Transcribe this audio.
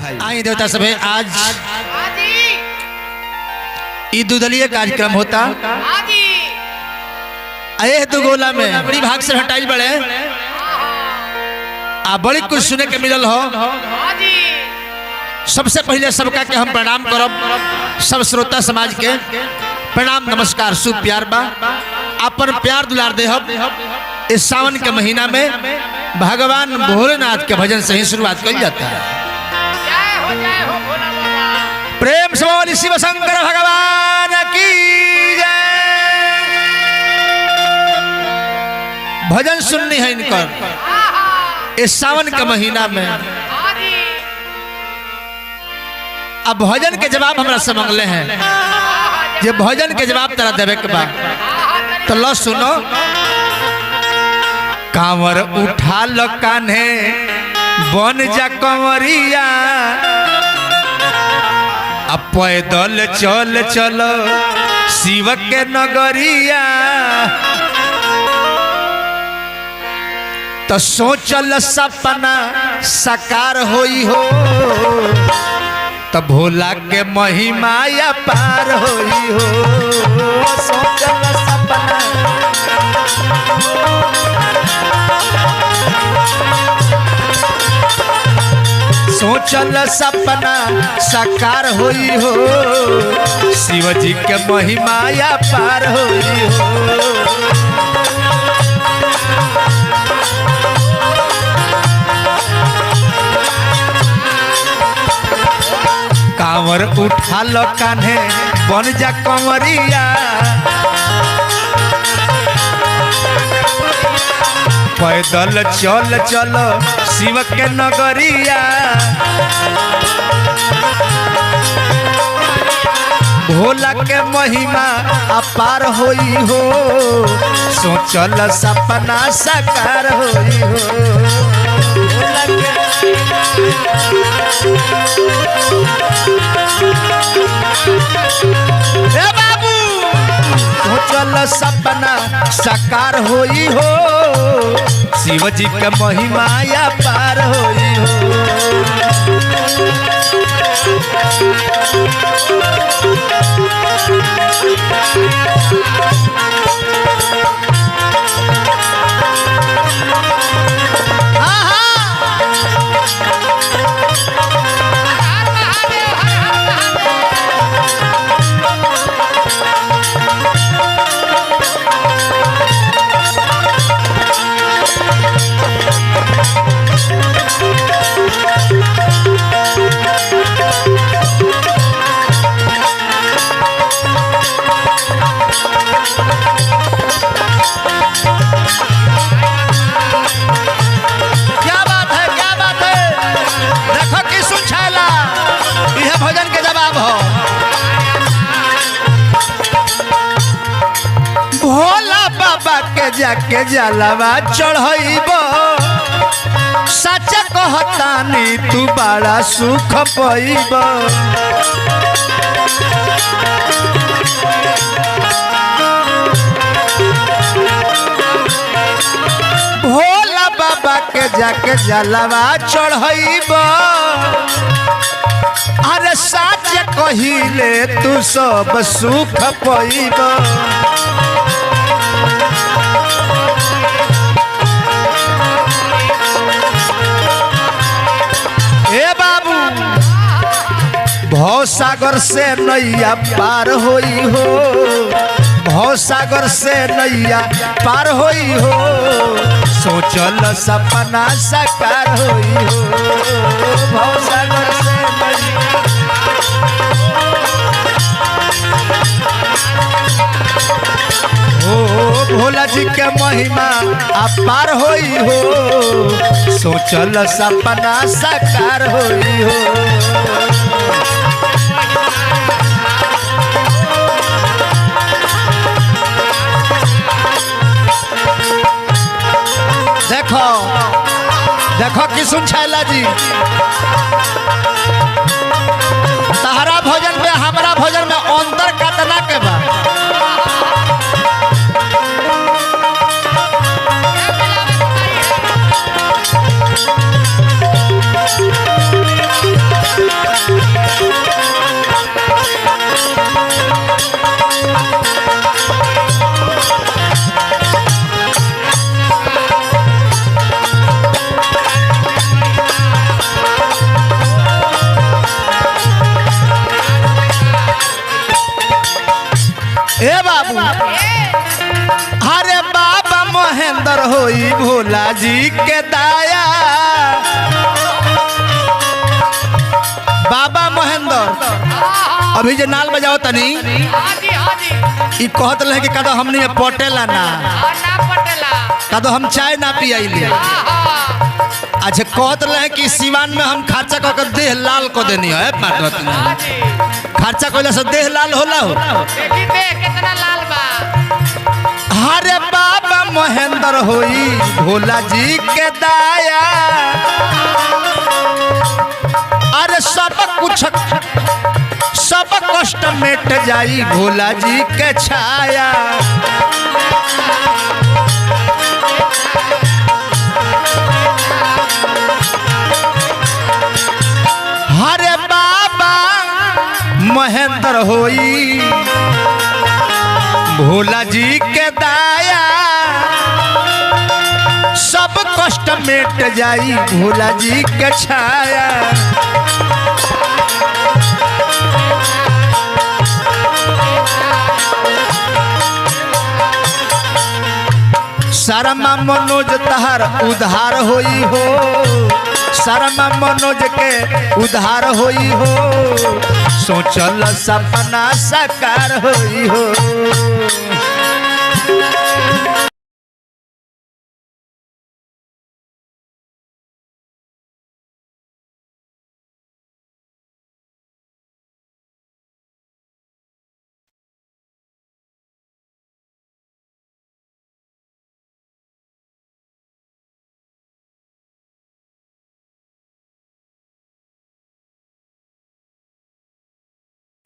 आई देवता सभे आज ई दुदलीय कार्यक्रम होता अये दो गोला में बड़ी भाग से हटाई बड़े आ बड़ी कुछ सुने के मिलल हो। सबसे पहले सबका के हम प्रणाम करब, सब श्रोता समाज के प्रणाम नमस्कार शुभ प्यार बा। अपन प्यार दुलार देहब इस सावन के महीना में भगवान भोलेनाथ के भजन से ही शुरुआत करी जाता है। प्रेम से बोल शिव शंकर भगवान की जय। भजन सुननी है इनकर इस सावन के महीना में। अब भजन के जवाब हमरा से मांगले हैं, जे भजन के जवाब तेरा देवे के बाद तो लो सुनो। कांवर उठा लो कान्हे बन जा कंवरिया, अब पैदल चल चलो शिव के नगरिया। तो सोचल सपना साकार होई हो, तो भोला के महिमा या पार होई हो। सोचल सपना सोचल सपना साकार होई हो, शिव जी के महिमा या पार होई हो। कांवर उठा लो कान्हे बन जा कंवरिया, पैदल चल चलो शिव के नगरिया। भोला के महिमा अपार होई हो, सोचल सपना साकार होई हो। ए बाबू सोचल सपना साकार होई हो, शिव जी के महिमा या पार होई हो। जाके जलवा चढ़ाइबो, सच कहतानी तू बड़ा सुख पाइबो। भोला बाबा के जाके जलवा चढ़ाइबो, अरे सच कहिले तू सब सुख पाइबो। भव सागर से नैया पार होई हो, भव सागर से नैया पार होई हो, सोचल सपना साकार होई हो। भव सागर से ओ भोला जी के महिमा अपार होई हो, सोचल सपना साकार होई हो। देखो देखो कि सुन छैला जी, तहरा भोजन में हमारा भोजन में अंतर कतना के बा। बाबू अरे बाबा महेंद्र होई भोला जी के दाया बाबा महेंद्र अभी जे नाल बजाओ तनी ई कहत रहे कि कदो हमनी में पटेला ना कदो हम चाय ना पियाइली अच्छा कहत रहे कि सिवान में हम खर्चा कर देह लाल को देनी है खर्चा कइला से देह लाल होला हो देखी देख कितना लाल बा अरे बाबा महेंद्र होई भोला जी के दाया अरे सब कुछ सब कष्ट मिट जाई भोला जी के छाया हरे बाबा महेंद्र होई भोला जी के दाया सब कष्ट मिट जाई भोला जी के छाया शर्मा मनोज तहार उधार होई हो शर्मा मनोज के उधार होई हो सोचल सपना साकार होई हो